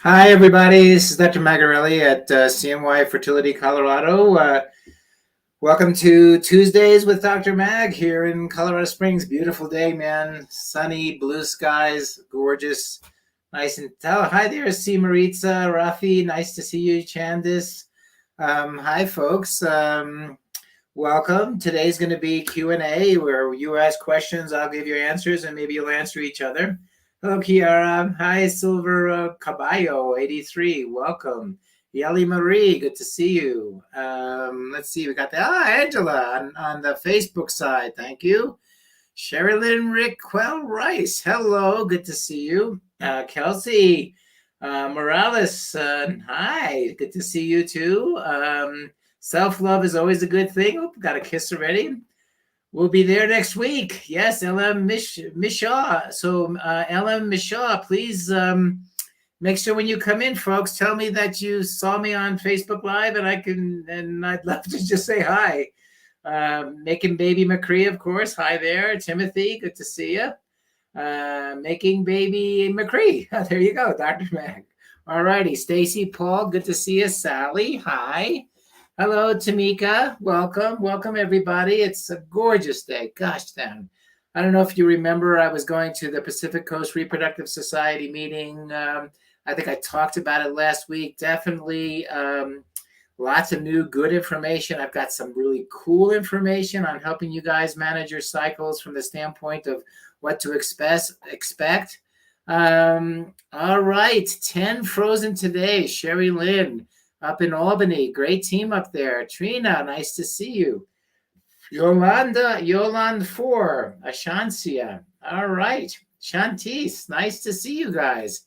Hi, everybody. This is Dr. Magarelli at CNY Fertility, Colorado. Welcome to Tuesdays with Dr. Mag here in Colorado Springs. Beautiful day, man. Sunny, blue skies, gorgeous, nice and tall. Hi there, C. Maritza, Rafi. Nice to see you, Chandis. Hi, folks. Welcome. Today's going to be Q&A where you ask questions, I'll give you answers, and maybe you'll answer each other. Hello, Kiara. Hi, Silver Caballo, 83. Welcome. Yelly Marie, good to see you. Let's see, we got Angela on the Facebook side. Thank you. Sherilyn Rickwell Rice. Hello, good to see you. Kelsey Morales. Hi, good to see you too. Self-love is always a good thing. Oh, got a kiss already. We'll be there next week. Yes, LM Mishaw. So LM Mishaw, please make sure when you come in, folks, tell me that you saw me on Facebook Live, and I'd love to just say hi. Making Baby McCree, of course. Hi there, Timothy. Good to see you. Making Baby McCree. There you go, Dr. Mag. All righty, Stacy, Paul. Good to see you. Sally. Hi. Hello, Tamika. Welcome, everybody. It's a gorgeous day. Gosh, damn. I don't know if you remember, I was going to the Pacific Coast Reproductive Society meeting. I think I talked about it last week. Definitely lots of new good information. I've got some really cool information on helping you guys manage your cycles from the standpoint of what to expect. All right, 10 frozen today. Sherry Lynn. Up in Albany, great team up there. Trina, nice to see you. Yolanda 4, Ashancia. All right. Shantis, nice to see you guys.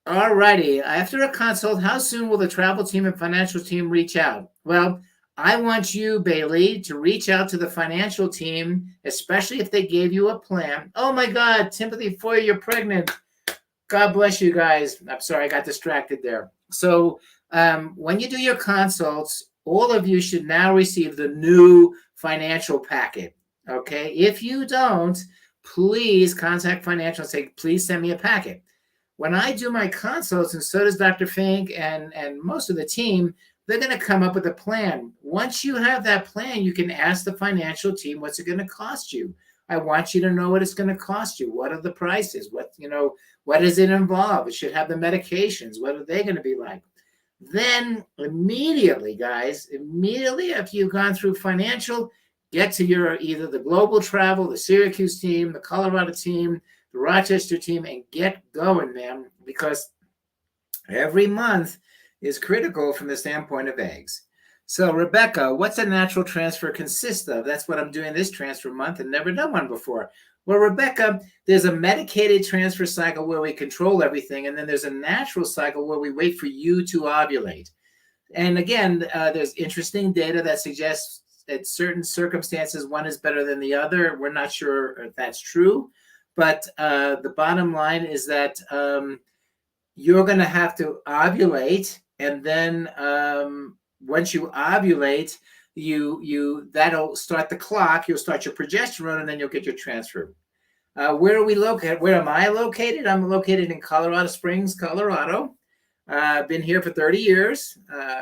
All righty. After a consult, how soon will the travel team and financial team reach out? Well, I want you, Bailey, to reach out to the financial team, especially if they gave you a plan. Oh my God, Timothy Foy, you're pregnant. God bless you guys. I'm sorry, I got distracted there. So when you do your consults, all of you should now receive the new financial packet. Okay. If you don't, please contact financial and say, please send me a packet. When I do my consults, and so does Dr. Fink and most of the team, they're going to come up with a plan. Once you have that plan, you can ask the financial team, what's it going to cost you? I want you to know what it's going to cost you. What are the prices? What does it involve? It should have the medications. What are they going to be like? Then immediately, guys, after you've gone through financial, get to your either the global travel, the Syracuse team, the Colorado team, the Rochester team, and get going, man, because every month is critical from the standpoint of eggs. So, Rebecca, what's a natural transfer consist of? That's what I'm doing this transfer month and never done one before. Well, Rebecca, there's a medicated transfer cycle where we control everything, and then there's a natural cycle where we wait for you to ovulate. And again, there's interesting data that suggests that certain circumstances, one is better than the other. We're not sure if that's true, but the bottom line is that you're going to have to ovulate, and then once you ovulate, that'll start the clock. You'll start your progesterone, and then you'll get your transfer. Where are we located? Where am I located? I'm located in Colorado Springs, Colorado. I've been here for 30 years.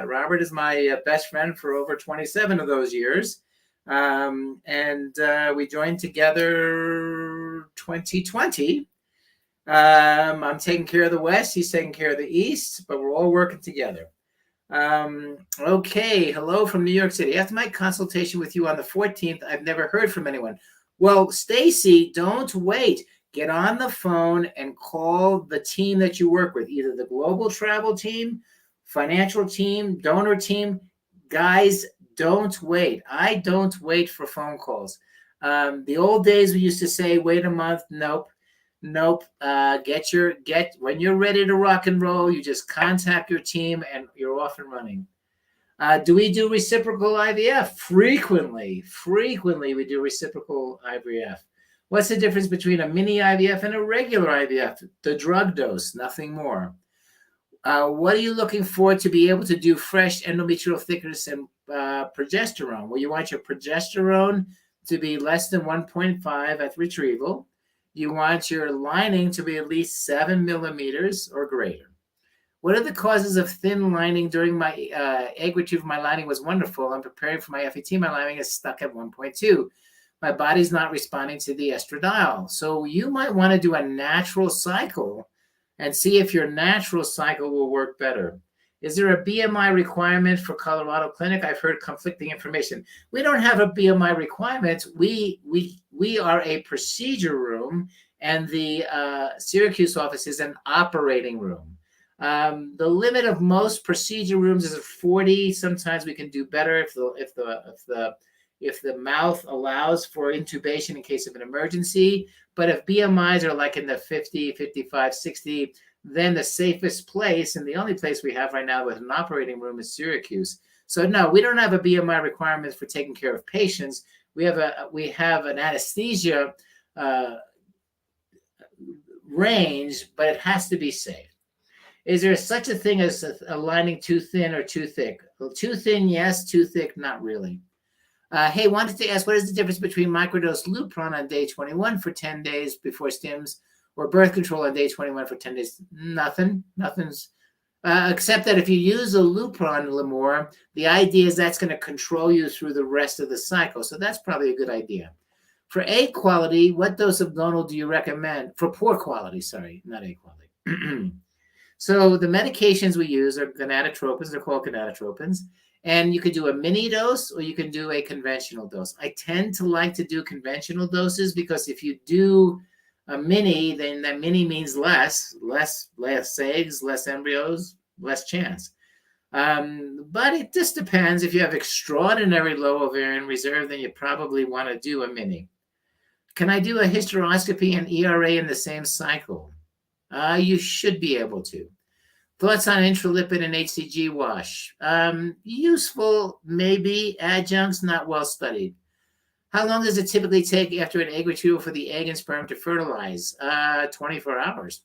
Robert is my best friend for over 27 of those years. And we joined together 2020. I'm taking care of the West. He's taking care of the East, but we're all working together. Okay. Hello from New York City. After my consultation with you on the 14th, I've never heard from anyone. Well, Stacy, don't wait. Get on the phone and call the team that you work with, either the global travel team, financial team, donor team. Guys, don't wait. I don't wait for phone calls. The old days we used to say, wait a month. Nope. When you're ready to rock and roll, you just contact your team and you're off and running. Do we do reciprocal IVF? Frequently we do reciprocal IVF. What's the difference between a mini IVF and a regular IVF? The drug dose, nothing more. What are you looking for to be able to do fresh endometrial thickness and progesterone? Well, you want your progesterone to be less than 1.5 at retrieval. You want your lining to be at least 7 millimeters or greater. What are the causes of thin lining during my egg retrieval? My lining was wonderful. I'm preparing for my FET. My lining is stuck at 1.2. My body's not responding to the estradiol. So you might want to do a natural cycle and see if your natural cycle will work better. Is there a BMI requirement for Colorado Clinic? I've heard conflicting information. We don't have a BMI requirement. We are a procedure room, and the Syracuse office is an operating room. The limit of most procedure rooms is 40. Sometimes we can do better if the mouth allows for intubation in case of an emergency. But if BMIs are like in the 50, 55, 60, then the safest place and the only place we have right now with an operating room is Syracuse. So no, we don't have a BMI requirement for taking care of patients. We have an anesthesia range, but it has to be safe. Is there such a thing as a lining too thin or too thick? Well, too thin, yes. Too thick, not really. Hey, wanted to ask, what is the difference between microdose Lupron on day 21 for 10 days before Stims or birth control on day 21 for 10 days? Nothing's, except that if you use a Lupron Limor, the idea is that's going to control you through the rest of the cycle. So that's probably a good idea. For egg quality, what dose of gonal do you recommend? For poor quality, sorry, not egg quality. So the medications we use are gonadotropins. They're called gonadotropins. And you could do a mini dose or you can do a conventional dose. I tend to like to do conventional doses because if you do a mini, then that mini means less eggs, less embryos, less chance. But it just depends. If you have extraordinary low ovarian reserve, then you probably want to do a mini. Can I do a hysteroscopy and ERA in the same cycle? You should be able to. Thoughts on intralipid and HCG wash? Useful, maybe. Adjuncts, not well studied. How long does it typically take after an egg retrieval for the egg and sperm to fertilize? 24 hours.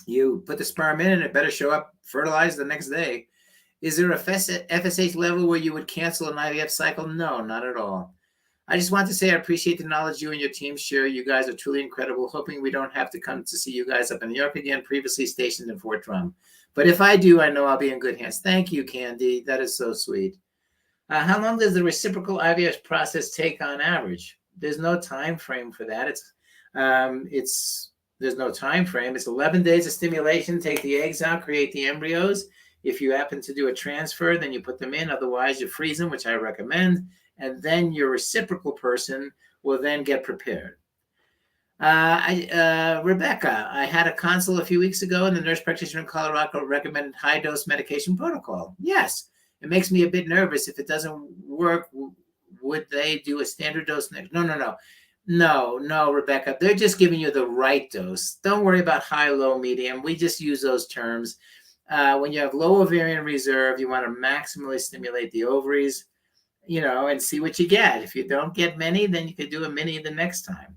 You put the sperm in and it better show up fertilized the next day. Is there a FSH level where you would cancel an IVF cycle? No, not at all. I just want to say I appreciate the knowledge you and your team share. You guys are truly incredible. Hoping we don't have to come to see you guys up in New York again, previously stationed in Fort Drum. But if I do, I know I'll be in good hands. Thank you, Candy. That is so sweet. How long does the reciprocal IVF process take on average? There's no time frame for that. There's no time frame. It's 11 days of stimulation. Take the eggs out, create the embryos. If you happen to do a transfer, then you put them in. Otherwise, you freeze them, which I recommend. And then your reciprocal person will then get prepared. Rebecca, I had a consult a few weeks ago, and the nurse practitioner in Colorado recommended high-dose medication protocol. Yes, it makes me a bit nervous. If it doesn't work, would they do a standard dose next? No, Rebecca. They're just giving you the right dose. Don't worry about high, low, medium. We just use those terms. When you have low ovarian reserve, you want to maximally stimulate the ovaries, and see what you get. If you don't get many, then you could do a mini the next time.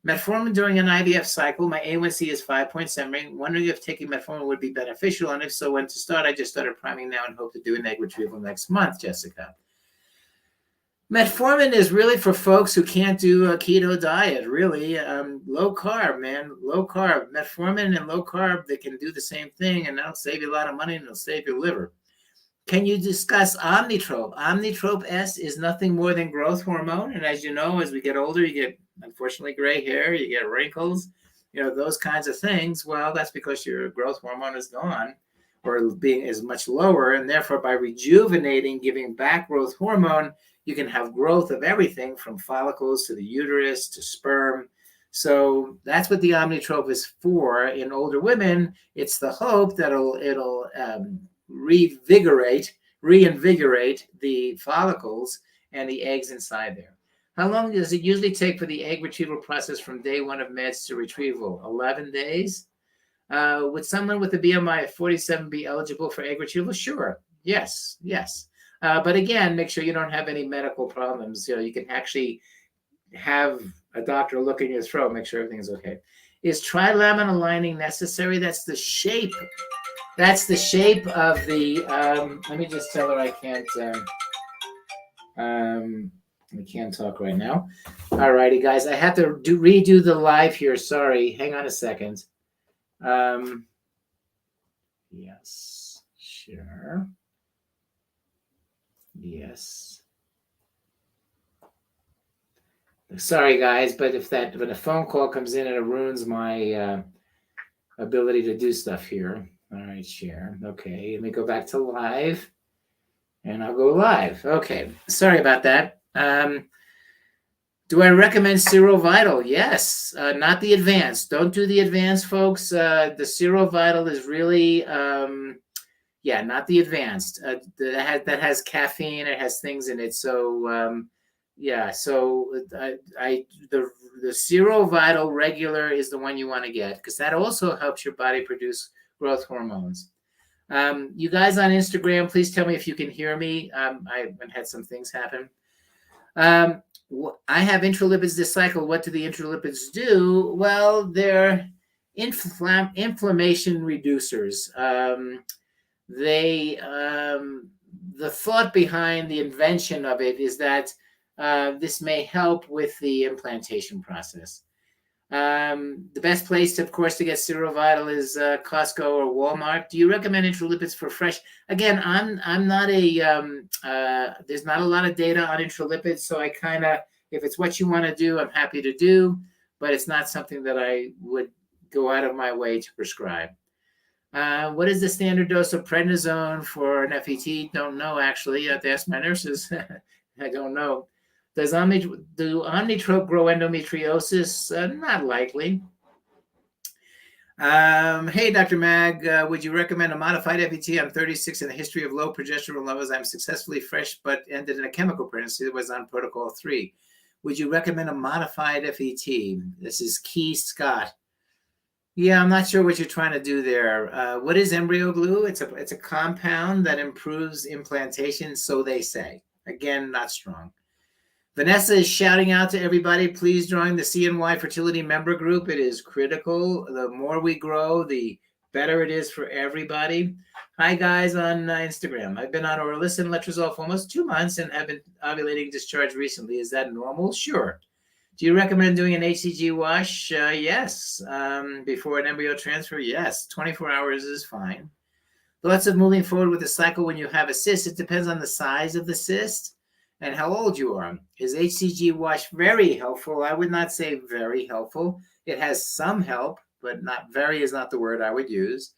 Metformin during an IVF cycle, my A1C is 5.7. Wondering if taking metformin would be beneficial, and if so, when to start. I just started priming now and hope to do an egg retrieval next month, Jessica. Metformin is really for folks who can't do a keto diet, really. Low carb, man, low carb. Metformin and low carb, they can do the same thing, and that'll save you a lot of money and it'll save your liver. Can you discuss Omnitrope? Omnitrope S is nothing more than growth hormone. And as you know, as we get older, you get, unfortunately, gray hair, you get wrinkles, those kinds of things. Well, that's because your growth hormone is gone or is much lower. And therefore, by rejuvenating, giving back growth hormone, you can have growth of everything from follicles to the uterus to sperm. So that's what the Omnitrope is for. In older women, it's the hope that it'll reinvigorate the follicles and the eggs inside there. How long does it usually take for the egg retrieval process from day 1 of meds to retrieval? 11 days. Would someone with a BMI of 47 be eligible for egg retrieval? Sure. Yes. But again, make sure you don't have any medical problems. You can actually have a doctor look in your throat, make sure everything is okay. Is trilaminal lining necessary? That's the shape. That's the shape of the, let me just tell her I can't talk right now. All righty, guys. I have to redo the live here. Sorry. Hang on a second. Yes, sure. Yes. Sorry, guys, but when a phone call comes in, it ruins my ability to do stuff here. All right, share. Okay, let me go back to live, and I'll go live. Okay, sorry about that. Do I recommend Serovital? Yes, not the advanced. Don't do the advanced, folks. The Serovital is really, not the advanced. That has caffeine. It has things in it. So, the Serovital regular is the one you want to get because that also helps your body produce growth hormones. You guys on Instagram, please tell me if you can hear me. I've had some things happen. I have intralipids this cycle. What do the intralipids do? Well, they're inflammation reducers. The thought behind the invention of it is that this may help with the implantation process. The best place, of course, to get Serovital is Costco or Walmart. Do you recommend intralipids for fresh? Again, I'm not there's not a lot of data on intralipids, so I kind of, if it's what you want to do, I'm happy to do, but it's not something that I would go out of my way to prescribe. What is the standard dose of prednisone for an FET? Don't know, actually. I have to ask my nurses. I don't know. Do omnitrope grow endometriosis? Not likely. Hey, Dr. Mag, would you recommend a modified FET? I'm 36 and a history of low progesterone levels. I'm successfully fresh, but ended in a chemical pregnancy that was on protocol 3. Would you recommend a modified FET? This is Key Scott. Yeah, I'm not sure what you're trying to do there. What is embryo glue? It's a compound that improves implantation, so they say. Again, not strong. Vanessa is shouting out to everybody, please join the CNY Fertility member group. It is critical. The more we grow, the better it is for everybody. Hi, guys on Instagram. I've been on Orilissa and Letrozole for almost 2 months and have been ovulating discharge recently. Is that normal? Sure. Do you recommend doing an HCG wash? Yes. Before an embryo transfer? Yes. 24 hours is fine. Lots of moving forward with the cycle when you have a cyst. It depends on the size of the cyst and how old you are. Is HCG wash very helpful? I would not say very helpful. It has some help, but not very is not the word I would use.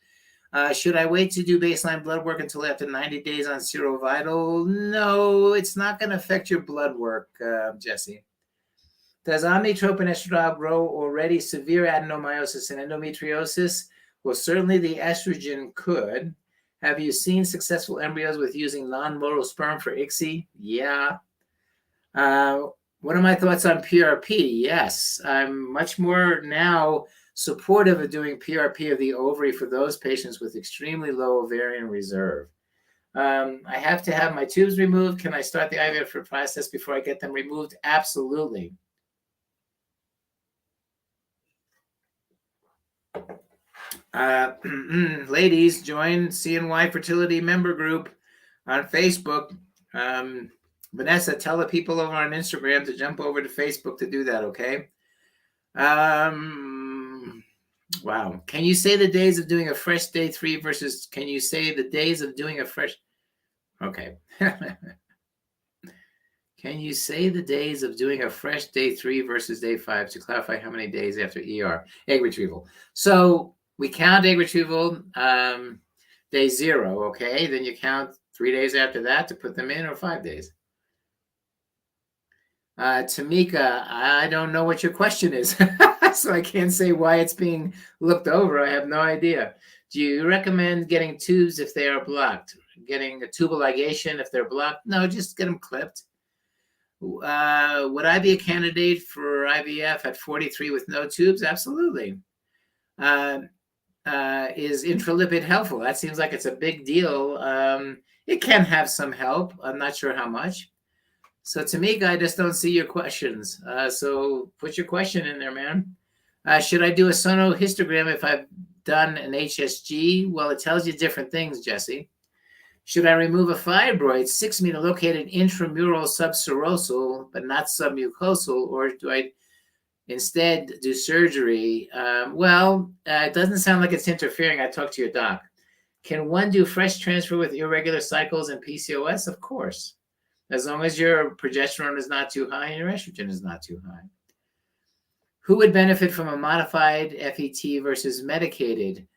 Should I wait to do baseline blood work until after 90 days on Serovital? No, it's not going to affect your blood work, Jesse. Does omnitrope and estradiol grow already severe adenomyosis and endometriosis? Well, certainly the estrogen could. Have you seen successful embryos with using non-motile sperm for ICSI? Yeah. What are my thoughts on PRP? Yes, I'm much more now supportive of doing PRP of the ovary for those patients with extremely low ovarian reserve. I have to have my tubes removed. Can I start the IVF process before I get them removed? Absolutely. Ladies, join CNY Fertility member group on Facebook. Vanessa, tell the people over on Instagram to jump over to Facebook to do that, okay? Wow. Can you say the days of doing a fresh day 3 versus, can you say the days of doing a fresh, okay. Can you say the days of doing a fresh day 3 versus day 5 to clarify how many days after ER? Egg retrieval. So we count egg retrieval day 0, okay? Then you count 3 days after that to put them in, or 5 days. Tamika, I don't know what your question is, so I can't say why it's being looked over. I have no idea. Do you recommend getting tubes if they are blocked? Getting a tubal ligation if they're blocked? No, just get them clipped. Would I be a candidate for IVF at 43 with no tubes? Absolutely. Is intralipid helpful? That seems like it's a big deal. It can have some help. I'm not sure how much. So Tamika, I just don't see your questions. So put your question in there, man. Should I do a sonohistogram if I've done an HSG? Well, it tells you different things, Jesse. Should I remove a fibroid, 6 meter located intramural subserosal, but not submucosal, or do I instead do surgery? It doesn't sound like it's interfering. I talked to your doc. Can one do fresh transfer with irregular cycles and PCOS? Of course, as long as your progesterone is not too high and your estrogen is not too high. Who would benefit from a modified FET versus medicated?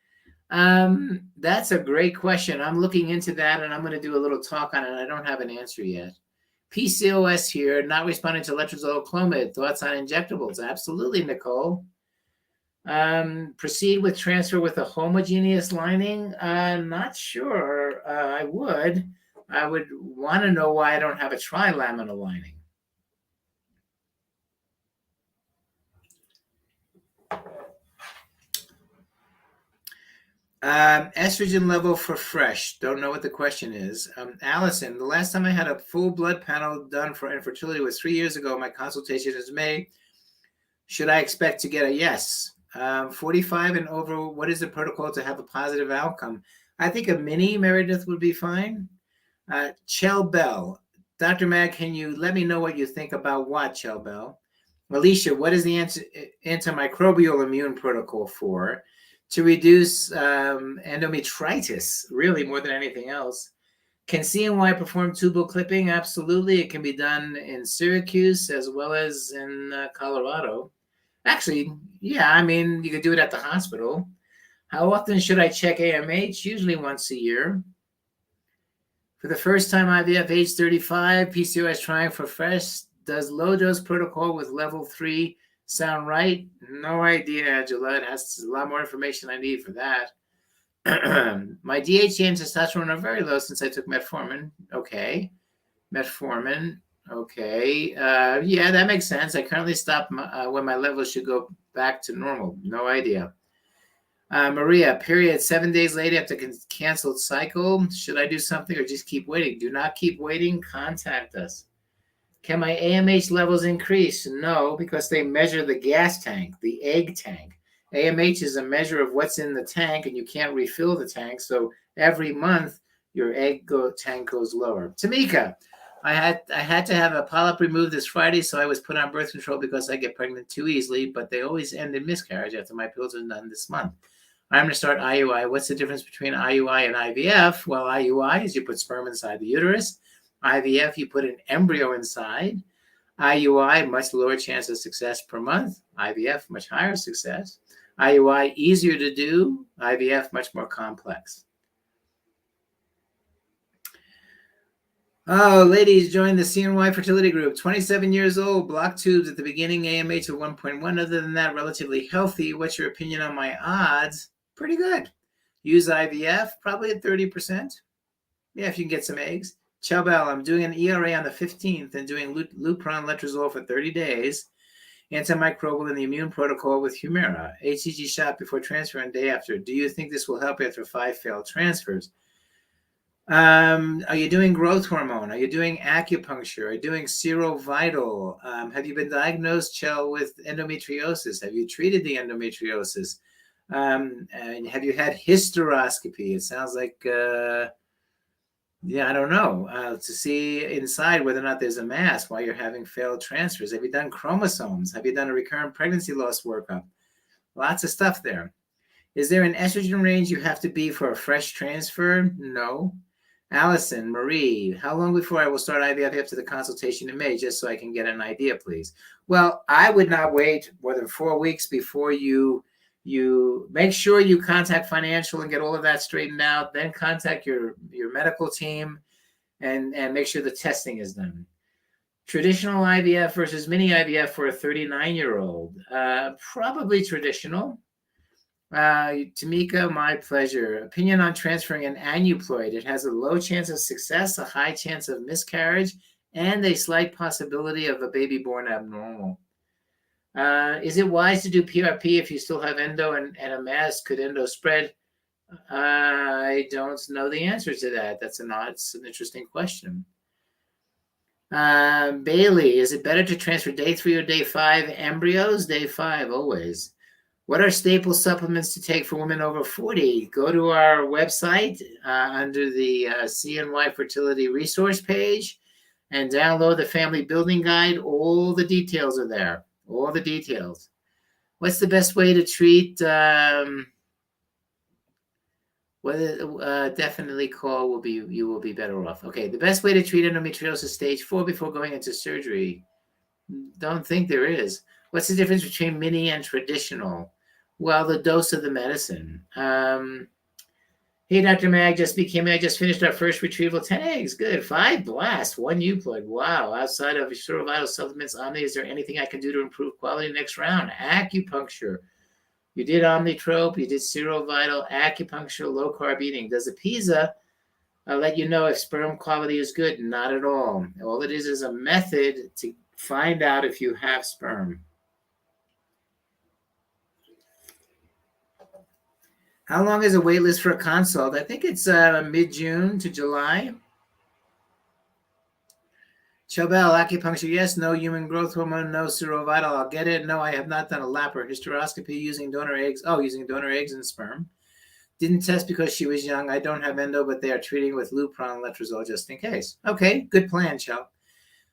That's a great question. I'm looking into that, and I'm going to do a little talk on it. I don't have an answer yet. PCOS here, not responding to letrozole Clomid. Thoughts on injectables? Absolutely, Nicole. Proceed with transfer with a homogeneous lining? Not sure. I would want to know why I don't have a trilaminal lining. Estrogen level for fresh. Don't know what the question is. Allison, the last time I had a full blood panel done for infertility was 3 years ago. My consultation is May. Should I expect to get a yes? 45 and over, what is the protocol to have a positive outcome? I think a mini Meredith would be fine. Chell Bell. Dr. Mag, can you let me know what you think about what, Chell Bell? Alicia, what is the antimicrobial immune protocol for? To reduce endometritis, really more than anything else. Can CNY perform tubal clipping? Absolutely. It can be done in Syracuse as well as in Colorado. Actually, yeah, I mean, you could do it at the hospital. How often should I check AMH? Usually once a year. For the first time IVF, age 35, PCOS trying for fresh. Does low dose protocol with level 3 sound right? No idea, Angela. It has a lot more information I need for that. My DHEA and testosterone are very low since I took metformin. Okay. Metformin. Okay. Yeah, that makes sense. I currently stop when my levels should go back to normal. No idea. Maria, period 7 days later after canceled cycle. Should I do something or just keep waiting? Do not keep waiting. Contact us. Can my AMH levels increase? No, because they measure the gas tank, the egg tank. AMH is a measure of what's in the tank, and you can't refill the tank. So every month, your egg tank goes lower. Tamika, I had to have a polyp removed this Friday, so I was put on birth control because I get pregnant too easily, but they always end in miscarriage after my pills are done this month. I'm going to start IUI. What's the difference between IUI and IVF? Well, IUI is you put sperm inside the uterus. IVF, you put an embryo inside. IUI, much lower chance of success per month. IVF, much higher success. IUI, easier to do. IVF, much more complex. Oh, ladies, join the CNY Fertility Group. 27 years old, block tubes at the beginning, AMH of 1.1. Other than that, relatively healthy. What's your opinion on my odds? Pretty good. Use IVF, probably at 30%. Yeah, if you can get some eggs. Chabel, I'm doing an ERA on the 15th and doing Lupron letrozole for 30 days. Antimicrobial in the immune protocol with Humira. HCG shot before transfer and day after. Do you think this will help after 5 failed transfers? Are you doing growth hormone? Are you doing acupuncture? Are you doing serovital? Have you been diagnosed, Chell, with endometriosis? Have you treated the endometriosis? And have you had hysteroscopy? It sounds like... yeah, I don't know. To see inside whether or not there's a mass while you're having failed transfers. Have you done chromosomes? Have you done a recurrent pregnancy loss workup? Lots of stuff there. Is there an estrogen range you have to be for a fresh transfer? No. Allison, Marie, how long before I will start IVF after the consultation in May, just so I can get an idea, please? Well, I would not wait more than 4 weeks before you make sure you contact financial and get all of that straightened out, then contact your medical team and make sure the testing is done. Traditional IVF versus mini IVF for a 39-year-old. Probably traditional. Tamika, my pleasure. Opinion on transferring an aneuploid. It has a low chance of success, a high chance of miscarriage, and a slight possibility of a baby born abnormal. Is it wise to do PRP if you still have endo and a mass? Could endo spread? I don't know the answer to that. It's an interesting question. Bailey, is it better to transfer day 3 or day 5 embryos? Day 5 always. What are staple supplements to take for women over 40? Go to our website under the CNY Fertility resource page and download the Family Building Guide. All the details are there. All the details. What's the best way to treat Whether definitely call you will be better off. Okay, the best way to treat endometriosis stage 4 before going into surgery. Don't think there is. What's the difference between mini and traditional? Well, the dose of the medicine. Hey, Dr. Mag, I just finished our first retrieval. 10 eggs. Good. 5 blast. 1 euplug. Wow. Outside of your vital supplements, Omni, is there anything I can do to improve quality next round? Acupuncture. You did Omnitrope. You did Serovital. Acupuncture. Low carb eating. Does a PISA let you know if sperm quality is good? Not at all. All it is a method to find out if you have sperm. How long is a wait list for a consult? I think it's mid-June to July. Chobel, acupuncture, yes. No human growth hormone, no Serovital. I'll get it. No, I have not done a Lapar hysteroscopy using donor eggs. Oh, using donor eggs and sperm. Didn't test because she was young. I don't have endo, but they are treating with Lupron and Letrozole just in case. Okay, good plan, Chel.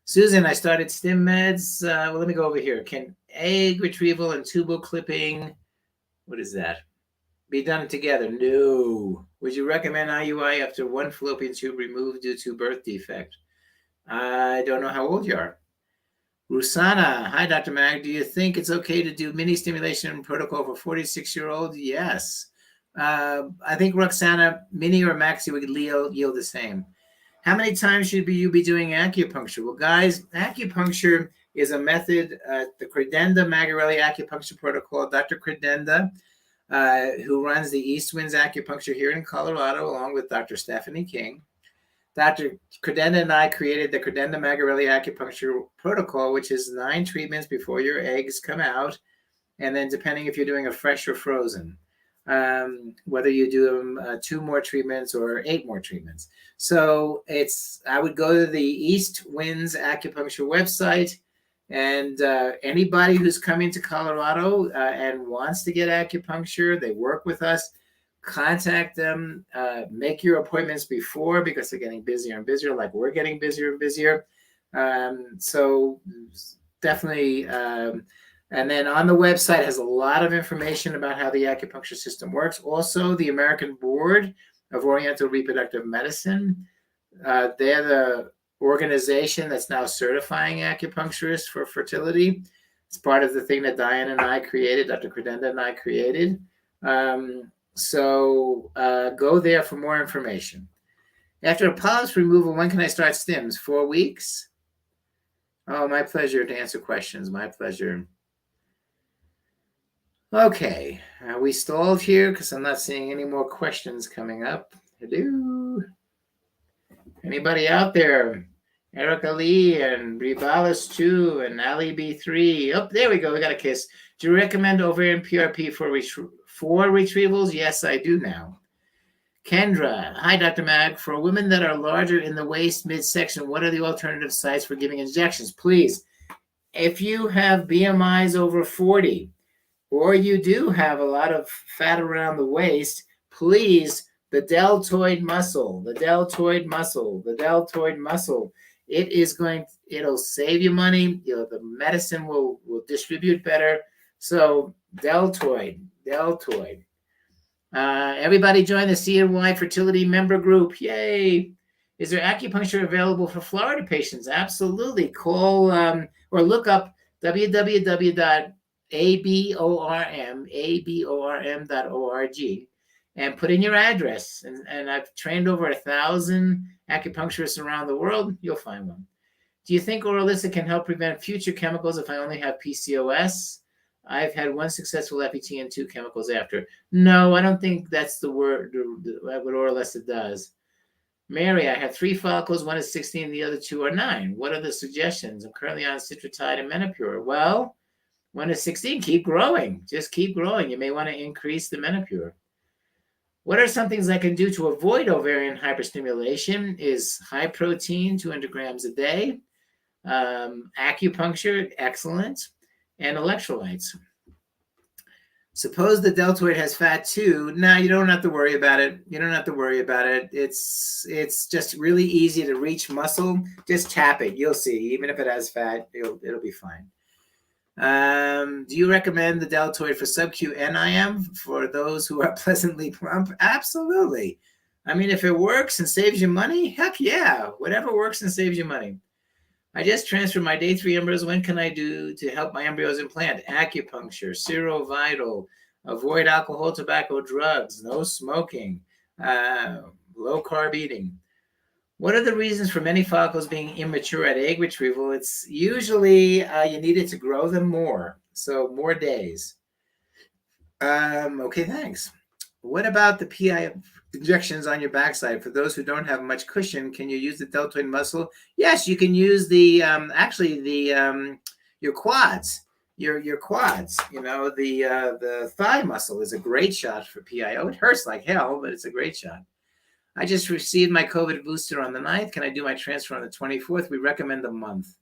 Susan, I started stim meds. Well, let me go over here. Can egg retrieval and tubal clipping, what is that, be done together? No. Would you recommend IUI after 1 fallopian tube removed due to birth defect? I don't know how old you are. Rusana, hi, Dr. Mag. Do you think it's okay to do mini stimulation protocol for 46-year-old? Yes. I think Roxana, mini or maxi would yield the same. How many times should you be doing acupuncture? Well, guys, acupuncture is a method, the Credenda Magarelli acupuncture protocol. Dr. Credenda, who runs the East Winds Acupuncture here in Colorado, along with Dr. Stephanie King. Dr. Credenda and I created the Credenda Magarelli acupuncture protocol, which is 9 treatments before your eggs come out, and then depending if you're doing a fresh or frozen, whether you do 2 more treatments or 8 more treatments. So I would go to the East Winds Acupuncture website, and anybody who's coming to Colorado and wants to get acupuncture, they work with us, contact them, make your appointments before, because they're getting busier and busier, like we're getting busier and busier. So definitely, and then on the website has a lot of information about how the acupuncture system works. Also, the American Board of Oriental Reproductive Medicine, they're the organization that's now certifying acupuncturists for fertility. It's part of the thing that Diane and I created, Dr. Credenda and I created. So go there for more information. After a polyps removal, when can I start stims? 4 weeks? Oh, my pleasure to answer questions. My pleasure. Okay, we stalled here because I'm not seeing any more questions coming up. Hello? Anybody out there? Erica Lee and Rivalis 2 and Ali B3. Oh, there we go. We got a kiss. Do you recommend ovarian PRP for retrievals? Yes, I do now. Kendra, hi, Dr. Mag. For women that are larger in the waist midsection, what are the alternative sites for giving injections? Please, if you have BMIs over 40, or you do have a lot of fat around the waist, please, the deltoid muscle, it'll save you money. The medicine will distribute better. So deltoid. Everybody join the CNY Fertility member group. Yay. Is there acupuncture available for Florida patients? Absolutely. Call or look up www.aborm.org and put in your address. And I've trained over 1,000 acupuncturists around the world. You'll find one. Do you think Oralisa can help prevent future chemicals if I only have PCOS? I've had 1 successful FET and 2 chemicals after. No, I don't think that's the word what Oralisa does. Mary, I have 3 follicles. 1 is 16, the other 2 are 9. What are the suggestions? I'm currently on Citratide and Menopur. Well, 1 is 16, keep growing. Just keep growing. You may want to increase the Menopur. What are some things I can do to avoid ovarian hyperstimulation? Is high protein, 200 grams a day. Acupuncture, excellent. And electrolytes. Suppose the deltoid has fat too. No, you don't have to worry about it. It's just really easy to reach muscle. Just tap it. You'll see. Even if it has fat, it'll be fine. Do you recommend the deltoid for sub-Q NIM for those who are pleasantly plump? Absolutely. I mean, if it works and saves you money, heck yeah. Whatever works and saves you money. I just transferred my day 3 embryos. When can I do to help my embryos implant? Acupuncture, Vital, avoid alcohol, tobacco, drugs, no smoking, low carb eating. What are the reasons for many follicles being immature at egg retrieval? It's usually you need it to grow them more, so more days. Okay, thanks. What about the PI injections on your backside? For those who don't have much cushion, can you use the deltoid muscle? Yes, you can use the your quads. Your quads, the thigh muscle is a great shot for PIO. It hurts like hell, but it's a great shot. I just received my COVID booster on the 9th. Can I do my transfer on the 24th? We recommend a month.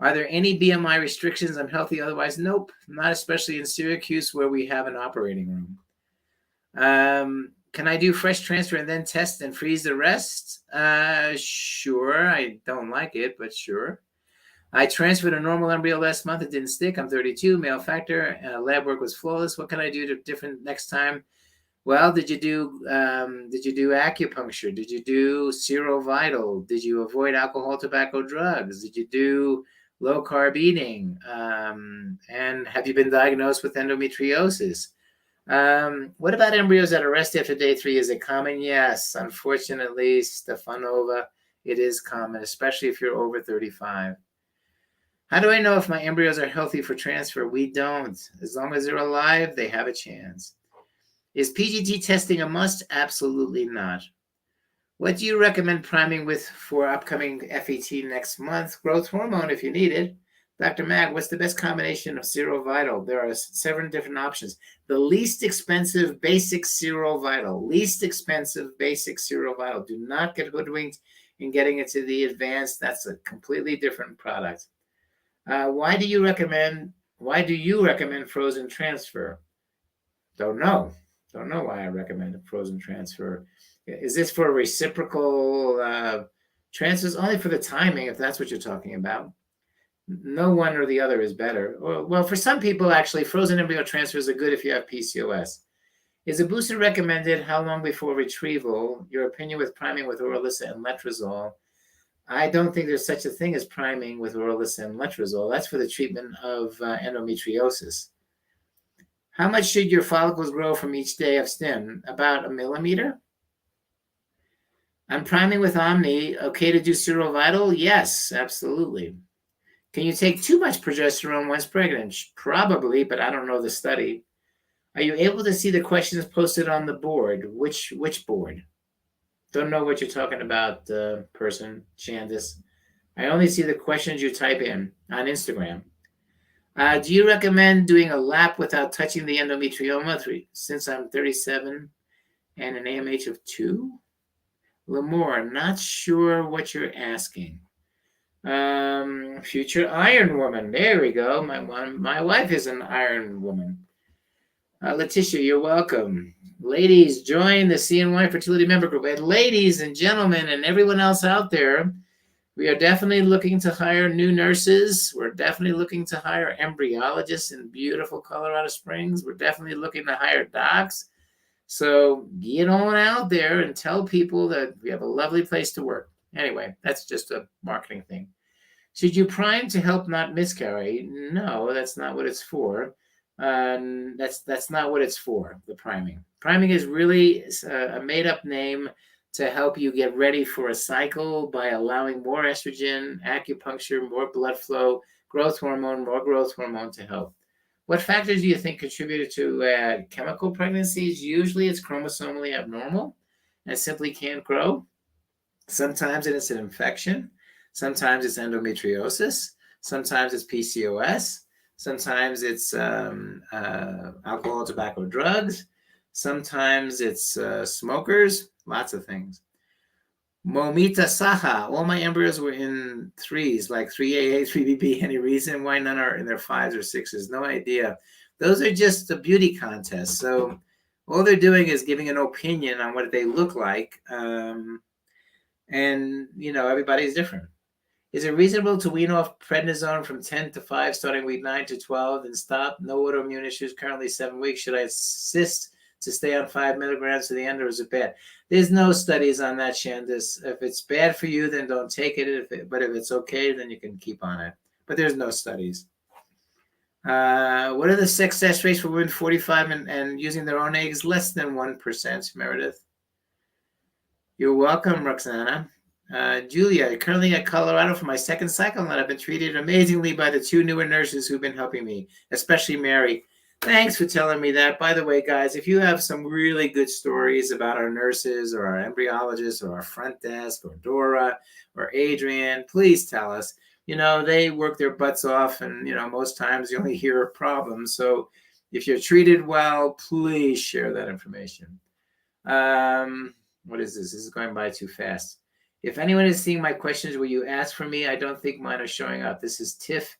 Are there any BMI restrictions? I'm healthy otherwise. Nope, not especially in Syracuse where we have an operating room. Can I do fresh transfer and then test and freeze the rest? Sure. I don't like it, but sure. I transferred a normal embryo last month. It didn't stick. I'm 32, male factor. Lab work was flawless. What can I do to different next time? Well, did you do acupuncture? Did you do Vital? Did you avoid alcohol, tobacco, drugs? Did you do low carb eating? And have you been diagnosed with endometriosis? What about embryos that arrest after day 3? Is it common? Yes, unfortunately, Stefanova, it is common, especially if you're over 35. How do I know if my embryos are healthy for transfer? We don't. As long as they're alive, they have a chance. Is PGT testing a must? Absolutely not. What do you recommend priming with for upcoming FET next month? Growth hormone if you need it. Dr. Mag, what's the best combination of Vital? There are 7 different options. The least expensive basic Vital. Least expensive basic Vital. Do not get hoodwinked in getting it to the advanced. That's a completely different product. Why do you recommend frozen transfer? Don't know why I recommend a frozen transfer. Is this for reciprocal transfers? Only for the timing, if that's what you're talking about. No one or the other is better. Well, for some people, actually, frozen embryo transfers are good if you have PCOS. Is a booster recommended? How long before retrieval? Your opinion with priming with Orilissa and Letrozole? I don't think there's such a thing as priming with Orilissa and Letrozole. That's for the treatment of endometriosis. How much should your follicles grow from each day of stim? About 1 millimeter? I'm priming with Omni. Okay to do Vital? Yes, absolutely. Can you take too much progesterone once pregnant? Probably, but I don't know the study. Are you able to see the questions posted on the board? Which board? Don't know what you're talking about, person, Shandis. I only see the questions you type in on Instagram. Do you recommend doing a lap without touching the endometrioma? Since I'm 37 and an AMH of 2? Lamore, not sure what you're asking. Future Iron Woman. There we go. My wife is an Iron Woman. Letitia, you're welcome. Ladies, join the CNY Fertility Member Group. And ladies and gentlemen and everyone else out there, we are definitely looking to hire new nurses. We're definitely looking to hire embryologists in beautiful Colorado Springs. We're definitely looking to hire docs. So get on out there and tell people that we have a lovely place to work. Anyway, that's just a marketing thing. Should you prime to help not miscarry? No, that's not what it's for. That's not what it's for, the priming. Priming is really a made-up name to help you get ready for a cycle by allowing more estrogen, acupuncture, more blood flow, more growth hormone to help. What factors do you think contributed to chemical pregnancies? Usually it's chromosomally abnormal and simply can't grow. Sometimes it's an infection. Sometimes it's endometriosis. Sometimes it's PCOS. Sometimes it's alcohol, tobacco, drugs. Sometimes it's smokers. Lots of things. Momita Saha. All my embryos were in 3s, like 3AA, 3BB. Any reason why none are in their 5s or 6s? No idea. Those are just a beauty contest. So all they're doing is giving an opinion on what they look like. And, everybody's different. Is it reasonable to wean off prednisone from 10 to 5 starting week 9 to 12 and stop? No autoimmune issues, currently 7 weeks. Should I insist to stay on 5 milligrams to the end, or is it bad? There's no studies on that, Shandis. If it's bad for you, then don't take it. But if it's okay, then you can keep on it. But there's no studies. What are the success rates for women 45 and using their own eggs? Less than 1%, Meredith. You're welcome, Roxana. Julia, currently at Colorado for my second cycle, and I've been treated amazingly by the 2 newer nurses who've been helping me, especially Mary. Thanks for telling me that. By the way, guys, if you have some really good stories about our nurses or our embryologists or our front desk or Dora or Adrian, please tell us. They work their butts off, and, most times you only hear problems. So if you're treated well, please share that information. What is this? This is going by too fast. If anyone is seeing my questions, will you ask for me? I don't think mine are showing up. This is Tiff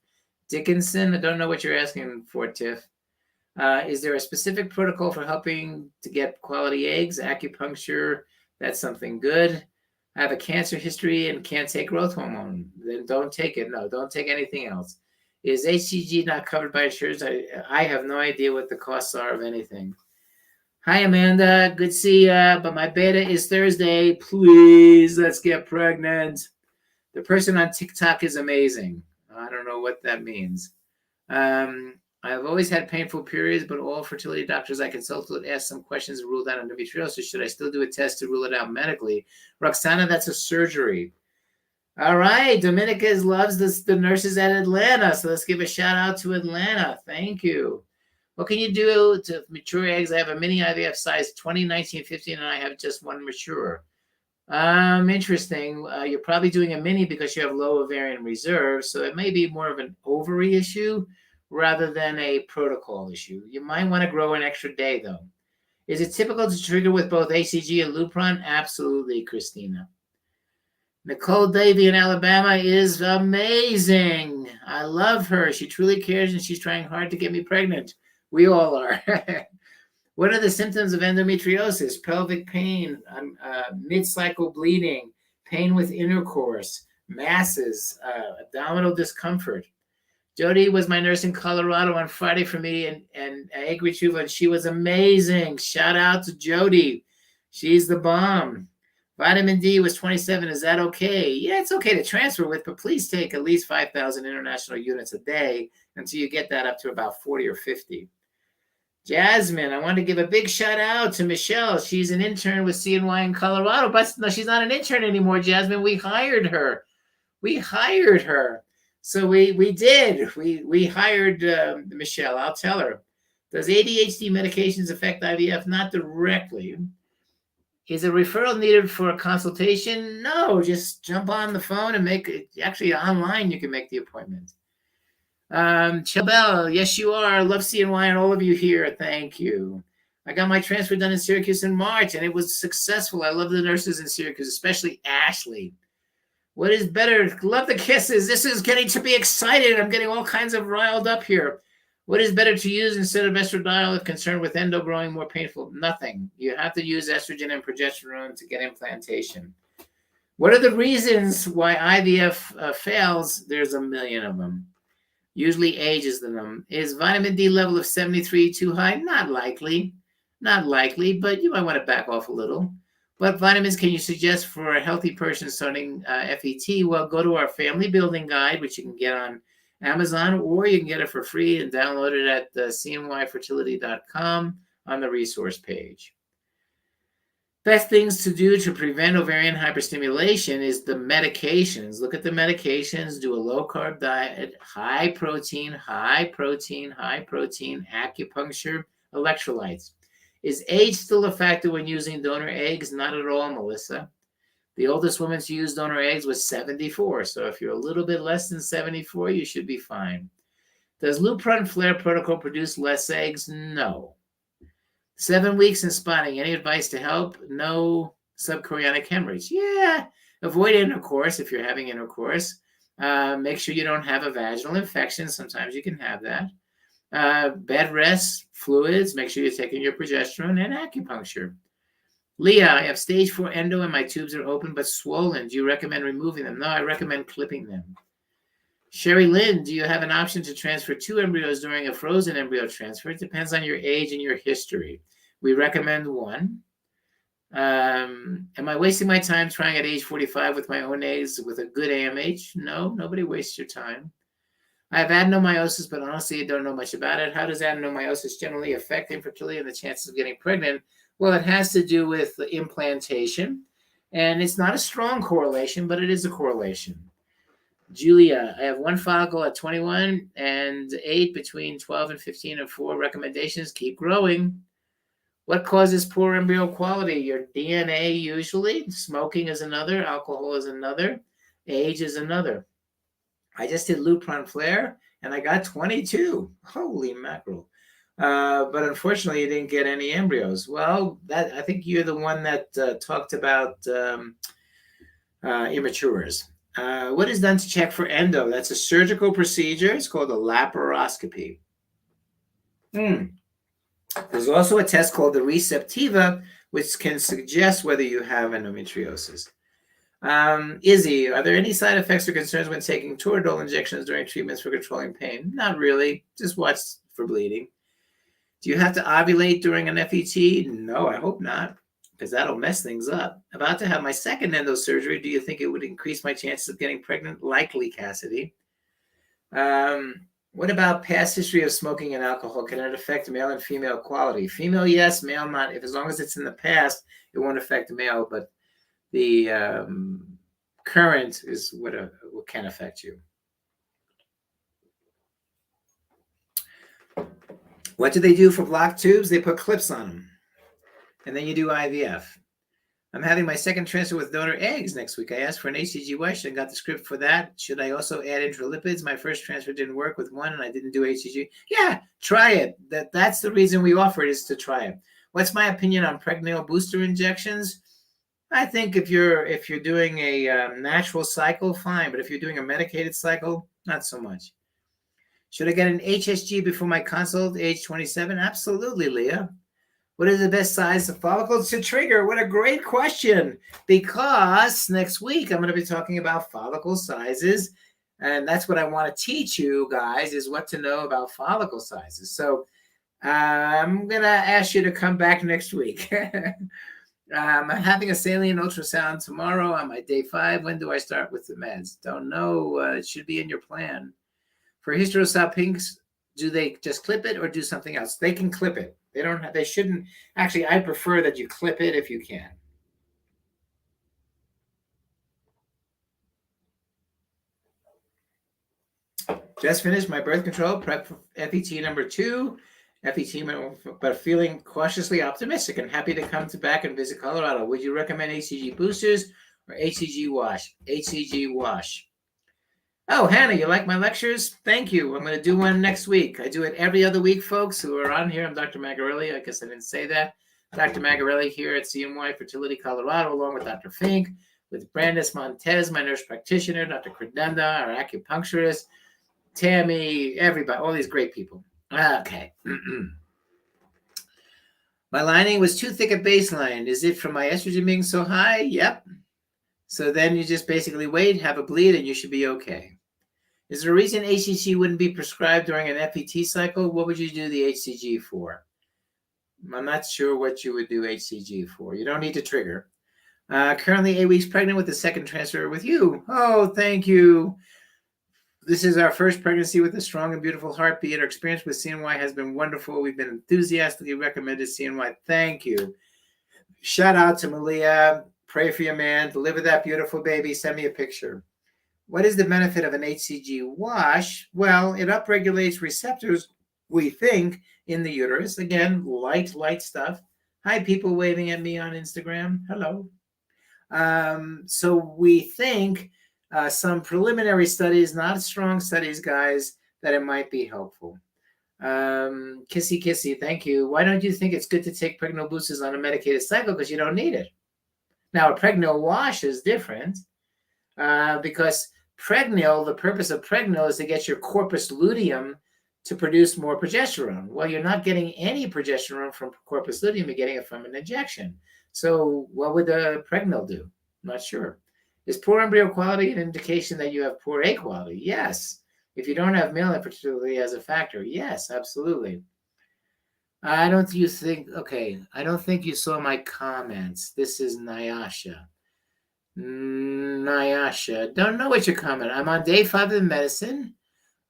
Dickinson. I don't know what you're asking for, Tiff. Is there a specific protocol for helping to get quality eggs? Acupuncture, that's something good. I have a cancer history and can't take growth hormone. Then don't take it. No, don't take anything else. Is HCG not covered by insurance? I have no idea what the costs are of anything. Hi, Amanda. Good to see you. But my beta is Thursday. Please, let's get pregnant. The person on TikTok is amazing. I don't know what that means. I've always had painful periods, but all fertility doctors I consulted asked some questions and ruled out endometriosis. Should I still do a test to rule it out medically? Roxana, that's a surgery. All right. Dominica loves the nurses at Atlanta. So let's give a shout out to Atlanta. Thank you. What can you do to mature eggs? I have a mini IVF size 20, 19, 15, and I have just one mature. Interesting. You're probably doing a mini because you have low ovarian reserve. So it may be more of an ovary issue rather than a protocol issue. You might want to grow an extra day, though. Is it typical to trigger with both HCG and Lupron? Absolutely, Christina. Nicole Davey in Alabama is amazing. I love her. She truly cares, and she's trying hard to get me pregnant. We all are. What are the symptoms of endometriosis? Pelvic pain, mid-cycle bleeding, pain with intercourse, masses, abdominal discomfort. Jody was my nurse in Colorado on Friday for me and egg retrieval, and she was amazing. Shout out to Jody. She's the bomb. Vitamin D was 27. Is that okay? Yeah, it's okay to transfer with, but please take at least 5,000 international units a day until you get that up to about 40 or 50. Jasmine, I want to give a big shout out to Michelle. She's an intern with CNY in Colorado, but no, she's not an intern anymore, Jasmine. We hired her. So we did. We hired Michelle. I'll tell her. Does ADHD medications affect IVF? Not directly. Is a referral needed for a consultation? No, just jump on the phone and make it. Actually, online you can make the appointment. Chabelle, yes, you are. Love CNY and all of you here. Thank you. I got my transfer done in Syracuse in March, and it was successful. I love the nurses in Syracuse, especially Ashley. What is better? Love the kisses. This is getting to be excited. I'm getting all kinds of riled up here. What is better to use instead of estradiol if concerned with endo growing more painful? Nothing. You have to use estrogen and progesterone to get implantation. What are the reasons why IVF fails? There's a million of them. Usually age is the number. Is vitamin D level of 73 too high? Not likely, but you might want to back off a little. What vitamins can you suggest for a healthy person starting FET? Well, go to our family building guide, which you can get on Amazon, or you can get it for free and download it at CNYfertility.com on the resource page. Best things to do to prevent ovarian hyperstimulation is the medications. Look at the medications, do a low-carb diet, high protein, acupuncture, electrolytes. Is age still a factor when using donor eggs? Not at all, Melissa. The oldest woman to use donor eggs was 74. So if you're a little bit less than 74, you should be fine. Does Lupron flare protocol produce less eggs? No. 7 weeks in spotting. Any advice to help? No subchorionic hemorrhage. Yeah. Avoid intercourse if you're having intercourse. Make sure you don't have a vaginal infection. Sometimes you can have that. Bed rest, fluids. Make sure you're taking your progesterone and acupuncture. Leah, I have stage 4 endo and my tubes are open but swollen. Do you recommend removing them? No, I recommend clipping them. Sherry Lynn, do you have an option to transfer 2 embryos during a frozen embryo transfer? It depends on your age and your history. We recommend 1. Am I wasting my time trying at age 45 with my own eggs with a good AMH? No, nobody wastes your time. I have adenomyosis, but honestly, I don't know much about it. How does adenomyosis generally affect infertility and the chances of getting pregnant? Well, it has to do with the implantation, and it's not a strong correlation, but it is a correlation. Julia, I have 1 follicle at 21 and 8 between 12 and 15 and 4 recommendations. Keep growing. What causes poor embryo quality? Your DNA usually. Smoking is another. Alcohol is another. Age is another. I just did Lupron flare and I got 22. Holy mackerel. But unfortunately, you didn't get any embryos. Well, I think you're the one that talked about immatures. What is done to check for endo? That's a surgical procedure. It's called a laparoscopy. There's also a test called the Receptiva, which can suggest whether you have endometriosis. Izzy, are there any side effects or concerns when taking Toradol injections during treatments for controlling pain? Not really. Just watch for bleeding. Do you have to ovulate during an FET? No, I hope not, because that'll mess things up. About to have my second endo surgery. Do you think it would increase my chances of getting pregnant? Likely, Cassidy. What about past history of smoking and alcohol? Can it affect male and female quality? Female, yes. Male, not. If as long as it's in the past, it won't affect male, but the current is what can affect you. What do they do for blocked tubes? They put clips on them, and then you do IVF. I'm having my second transfer with donor eggs next week. I asked for an HCG wash and got the script for that. Should I also add intralipids? My first transfer didn't work with one, and I didn't do HCG. Yeah, try it. That's the reason we offer it, is to try it. What's my opinion on pregnant booster injections? I think if you're doing a natural cycle, fine. But if you're doing a medicated cycle, not so much. Should I get an HSG before my consult, age 27? Absolutely, Leah. What is the best size of follicles to trigger? What a great question. Because next week I'm going to be talking about follicle sizes. And that's what I want to teach you guys, is what to know about follicle sizes. So I'm going to ask you to come back next week. I'm having a saline ultrasound tomorrow on my day 5. When do I start with the meds? Don't know. It should be in your plan. For hysteroscopy, do they just clip it or do something else? They can clip it. They shouldn't. Actually, I prefer that you clip it if you can. Just finished my birth control prep for FET number 2. But feeling cautiously optimistic and happy to come back and visit Colorado. Would you recommend HCG boosters or HCG wash? HCG wash. Oh, Hannah, you like my lectures? Thank you. I'm going to do one next week. I do it every other week, folks who are on here. I'm Dr. Magarelli. I guess I didn't say that. Dr. Magarelli here at CNY Fertility, Colorado, along with Dr. Fink, with Brandis Montez, my nurse practitioner, Dr. Credenda, our acupuncturist, Tammy, everybody, all these great people. Okay. My lining was too thick at baseline. Is it from my estrogen being so high? Yep. So then you just basically wait, have a bleed, and you should be okay. Is there a reason HCG wouldn't be prescribed during an FET cycle? What would you do the HCG for? I'm not sure what you would do HCG for. You don't need to trigger. Currently 8 weeks pregnant with the second transfer with you. Oh, thank you. This is our first pregnancy with a strong and beautiful heartbeat. Our experience with CNY has been wonderful. We've been enthusiastically recommended CNY. Thank you. Shout out to Malia. Pray for your man. Deliver that beautiful baby. Send me a picture. What is the benefit of an HCG wash? Well, it upregulates receptors, we think, in the uterus. Again, light stuff. Hi, people waving at me on Instagram. Hello. So we think some preliminary studies, not strong studies, guys, that it might be helpful. Kissy, thank you. Why don't you think it's good to take pregnant boosters on a medicated cycle? Because you don't need it. Now, a pregnant wash is different because Pregnil, the purpose of Pregnil is to get your corpus luteum to produce more progesterone. Well, you're not getting any progesterone from corpus luteum, you're getting it from an injection. So what would the Prednisone do? Not sure. Is poor embryo quality an indication that you have poor egg quality? Yes. If you don't have male infertility as a factor, yes, absolutely. I don't think you saw my comments. This is Nyasha. Nyasha. Don't know what your comment. I'm on day 5 of the medicine.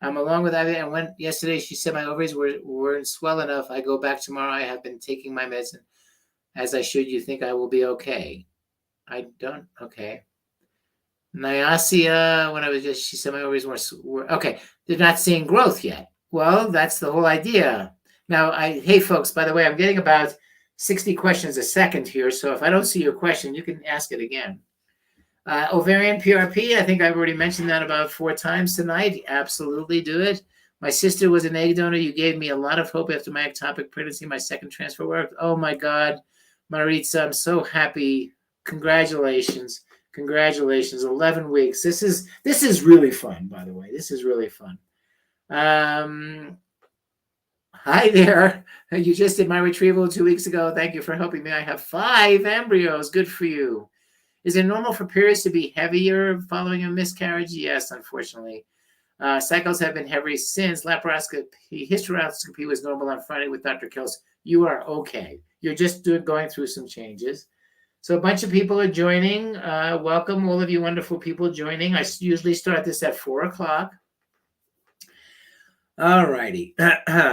I'm along with Ivy. And went yesterday. She said my ovaries weren't swell enough. I go back tomorrow. I have been taking my medicine as I should. You think I will be okay? I don't. Okay. Nyasia, she said my ovaries were okay. They're not seeing growth yet. Well, that's the whole idea. Now, hey folks, by the way, I'm getting about 60 questions a second here. So if I don't see your question, you can ask it again. Ovarian PRP, I think I've already mentioned that about 4 times tonight. Absolutely do it. My sister was an egg donor. You gave me a lot of hope after my ectopic pregnancy. My second transfer worked. Oh my God, Maritza, I'm so happy. Congratulations. 11 weeks. This is really fun, by the way. This is really fun. Hi there. You just did my retrieval 2 weeks ago. Thank you for helping me. I have 5 embryos. Good for you. Is it normal for periods to be heavier following a miscarriage? Yes, unfortunately. Cycles have been heavy since. Laparoscopy, hysteroscopy was normal on Friday with Dr. Kels. You are okay. You're just going through some changes. So a bunch of people are joining. Welcome, all of you wonderful people joining. I usually start this at 4 o'clock. All righty.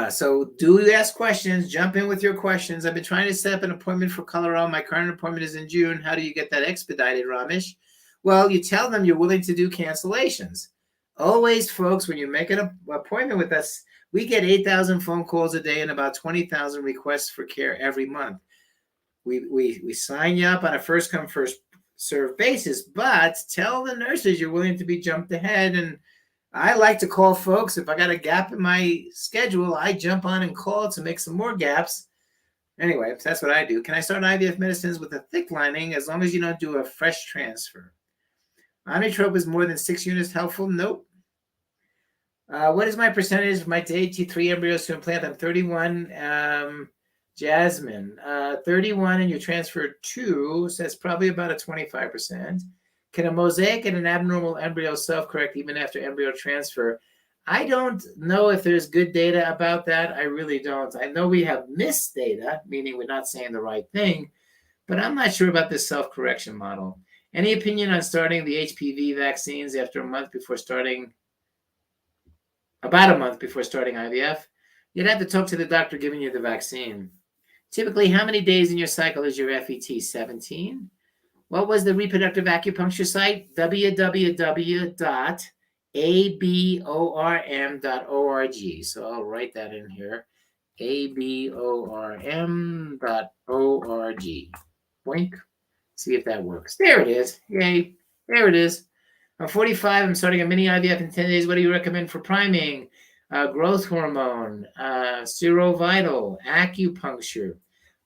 So do ask questions. Jump in with your questions. I've been trying to set up an appointment for Colorado. My current appointment is in June. How do you get that expedited, Ramesh? Well, you tell them you're willing to do cancellations. Always, folks, when you make an appointment with us, we get 8,000 phone calls a day and about 20,000 requests for care every month. We sign you up on a first come, first serve basis, but tell the nurses you're willing to be jumped ahead. And I like to call folks. If I got a gap in my schedule, I jump on and call to make some more gaps. Anyway, that's what I do. Can I start IVF medicines with a thick lining as long as you don't do a fresh transfer? Omnitrope is more than 6 units helpful? Nope. What is my percentage of my day T3 embryos to implant? I'm 31. Jasmine, 31, and you transfer 2, so that's probably about a 25%. Can a mosaic and an abnormal embryo self-correct even after embryo transfer? I don't know if there's good data about that. I really don't. I know we have missed data, meaning we're not saying the right thing, but I'm not sure about this self-correction model. Any opinion on starting the HPV vaccines after about a month before starting IVF? You'd have to talk to the doctor giving you the vaccine. Typically, how many days in your cycle is your FET? 17? What was the reproductive acupuncture site? www.aborm.org. So I'll write that in here. aborm.org. Boink. See if that works. There it is. Yay. There it is. I'm 45. I'm starting a mini IVF in 10 days. What do you recommend for priming? Growth hormone, Serovital, acupuncture,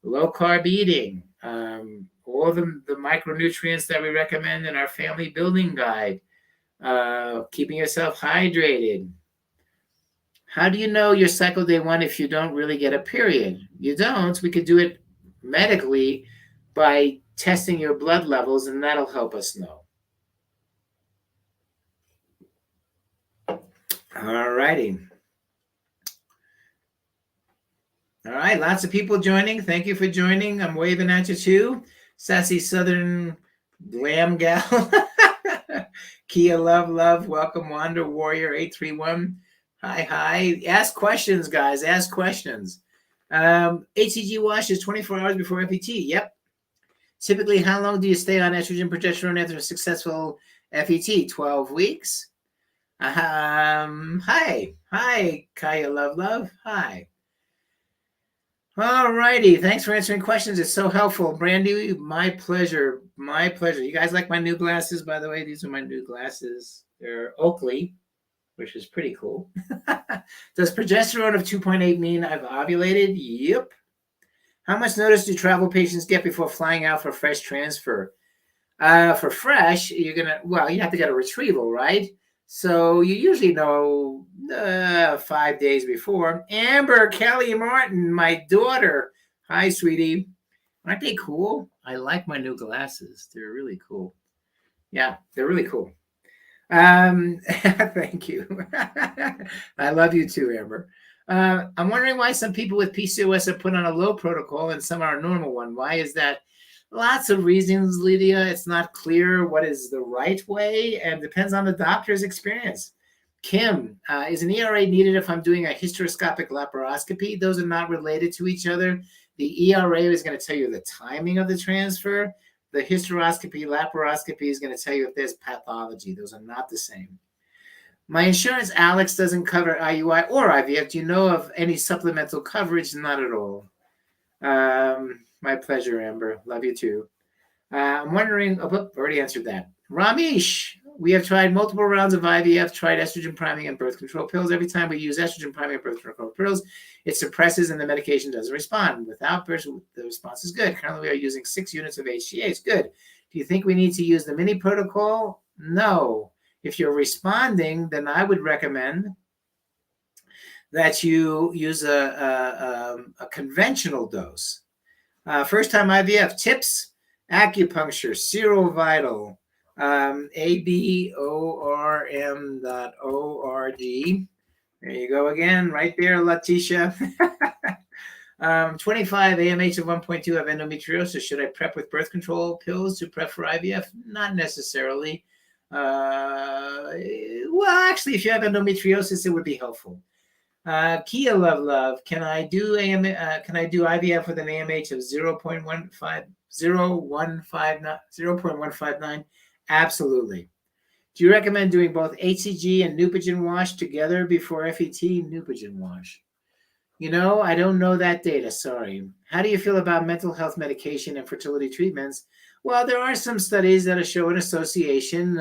low carb eating, all the micronutrients that we recommend in our family building guide, keeping yourself hydrated. How do you know your cycle day 1 if you don't really get a period? You don't. We could do it medically by testing your blood levels, and that'll help us know. All righty. All right, lots of people joining. Thank you for joining. I'm waving at you too. Sassy Southern Glam Gal. Kia Love. Welcome, Wander Warrior 831. Hi. Ask questions, guys. Ask questions. HCG wash is 24 hours before FET. Yep. Typically, how long do you stay on estrogen progesterone after a successful FET? 12 weeks. Hi, Kaya Love. Hi. All righty. Thanks for answering questions. It's so helpful. Brandy, my pleasure. You guys like my new glasses, by the way? These are my new glasses. They're Oakley, which is pretty cool. Does progesterone of 2.8 mean I've ovulated? Yep. How much notice do travel patients get before flying out for fresh transfer? For fresh, you have to get a retrieval, right? So you usually know 5 days before. Amber, Kelly Martin, my daughter. Hi, sweetie. Aren't they cool? I like my new glasses. They're really cool. Yeah, they're really cool. Thank you. I love you too, Amber. I'm wondering why some people with PCOS are put on a low protocol and some are a normal one. Why is that? Lots of reasons, Lydia. It's not clear what is the right way and depends on the doctor's experience. Kim, is an ERA needed if I'm doing a hysteroscopic laparoscopy? Those are not related to each other. The ERA is going to tell you the timing of the transfer. The hysteroscopy, laparoscopy is going to tell you if there's pathology. Those are not the same. My insurance, Alex, doesn't cover IUI or IVF. Do you know of any supplemental coverage? Not at all. My pleasure, Amber. Love you too. I'm wondering, already answered that. Ramesh, we have tried multiple rounds of IVF, tried estrogen priming and birth control pills. Every time we use estrogen priming and birth control pills, it suppresses and the medication doesn't respond. Without birth, the response is good. Currently, we are using 6 units of HGH. Good. Do you think we need to use the mini protocol? No. If you're responding, then I would recommend that you use a conventional dose. First-time IVF tips: acupuncture, serovital, aborm.org. There you go again, right there, Letitia. 25 AMH of 1.2 have endometriosis. Should I prep with birth control pills to prep for IVF? Not necessarily. Well, actually, if you have endometriosis, it would be helpful. Kia Love, can I do IVF with an AMH of 0.159? Absolutely. Do you recommend doing both HCG and Neupogen wash together before FET? Neupogen wash. I don't know that data. Sorry. How do you feel about mental health medication and fertility treatments? Well, there are some studies that show an association.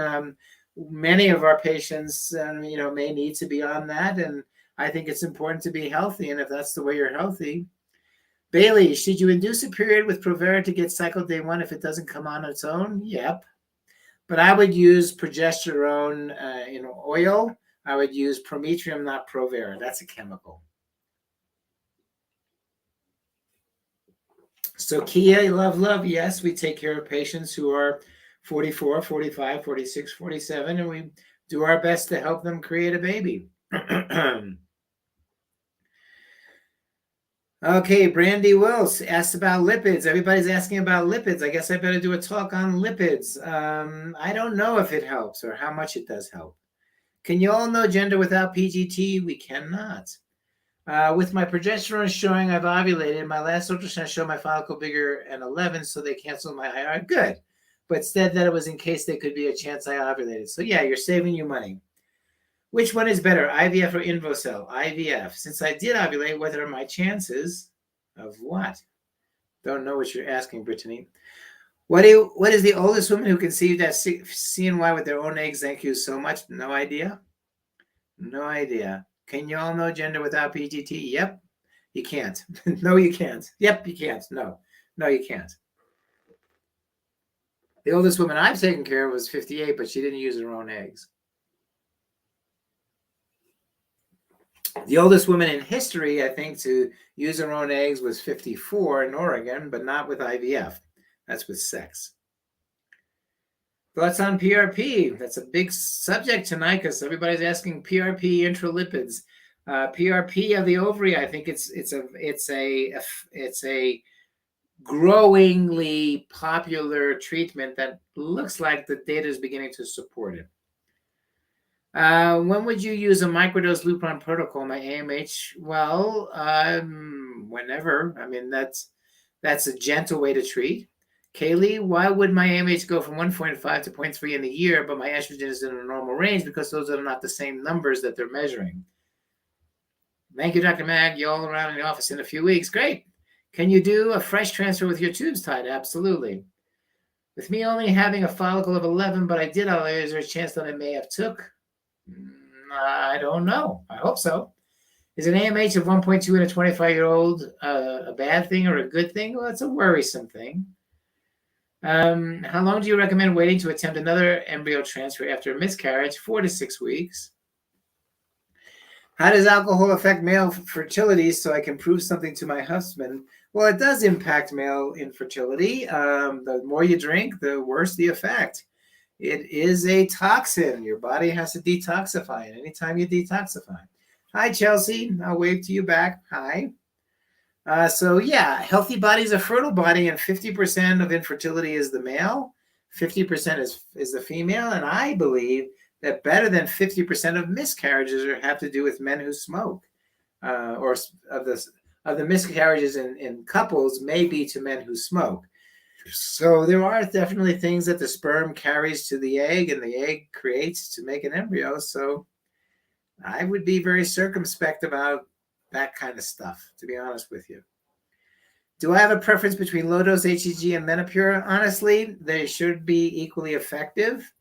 Many of our patients, may need to be on that, and I think it's important to be healthy, and if that's the way you're healthy. Bailey, should you induce a period with Provera to get cycle day 1 if it doesn't come on its own? Yep. But I would use progesterone in oil. I would use Prometrium, not Provera. That's a chemical. So Kia, love, yes, we take care of patients who are 44, 45, 46, 47, and we do our best to help them create a baby. Okay, Brandy Wills asked about lipids. Everybody's asking about lipids. I guess I better do a talk on lipids. I don't know if it helps or how much it does help. Can you all know gender without PGT? We cannot. With my progesterone showing I've ovulated, my last ultrasound showed my follicle bigger and 11, so they canceled my IR. Good. But said that it was in case there could be a chance I ovulated. So yeah, you're saving you money. Which one is better, IVF or InvoCell? IVF. Since I did ovulate, what are my chances of what? Don't know what you're asking, Brittany. What is the oldest woman who conceived at CNY with their own eggs? Thank you so much. No idea. No idea. Can you all know gender without PGT? Yep. You can't. No, you can't. Yep, you can't. No, you can't. The oldest woman I've taken care of was 58, but she didn't use her own eggs. The oldest woman in history, I think, to use her own eggs was 54 in Oregon, but not with IVF. That's with sex. Thoughts on PRP? That's a big subject tonight because everybody's asking PRP intralipids. PRP of the ovary, I think it's a growingly popular treatment that looks like the data is beginning to support it. When would you use a microdose Lupron protocol? My AMH? Well, whenever. I mean, that's a gentle way to treat. Kaylee, why would my AMH go from 1.5 to 0.3 in a year, but my estrogen is in a normal range? Because those are not the same numbers that they're measuring. Thank you, Dr. Mag. You all around in the office in a few weeks. Great. Can you do a fresh transfer with your tubes tied? Absolutely. With me only having a follicle of 11, but I did ovulate, is there a chance that I may have took? I don't know. I hope so. Is an AMH of 1.2 in a 25-year-old a bad thing or a good thing? Well, it's a worrisome thing. How long do you recommend waiting to attempt another embryo transfer after a miscarriage? 4 to 6 weeks. How does alcohol affect male fertility so I can prove something to my husband? Well, it does impact male infertility. The more you drink, the worse the effect. It is a toxin. Your body has to detoxify it anytime you detoxify. Hi, Chelsea. I'll wave to you back. Hi. So yeah, healthy body is a fertile body, and 50% of infertility is the male, 50% is the female, and I believe that better than 50% of miscarriages have to do with men who smoke, or of the miscarriages in couples may be to men who smoke. So there are definitely things that the sperm carries to the egg and the egg creates to make an embryo. So I would be very circumspect about that kind of stuff, to be honest with you. Do I have a preference between low-dose HCG and Menopur? Honestly, they should be equally effective.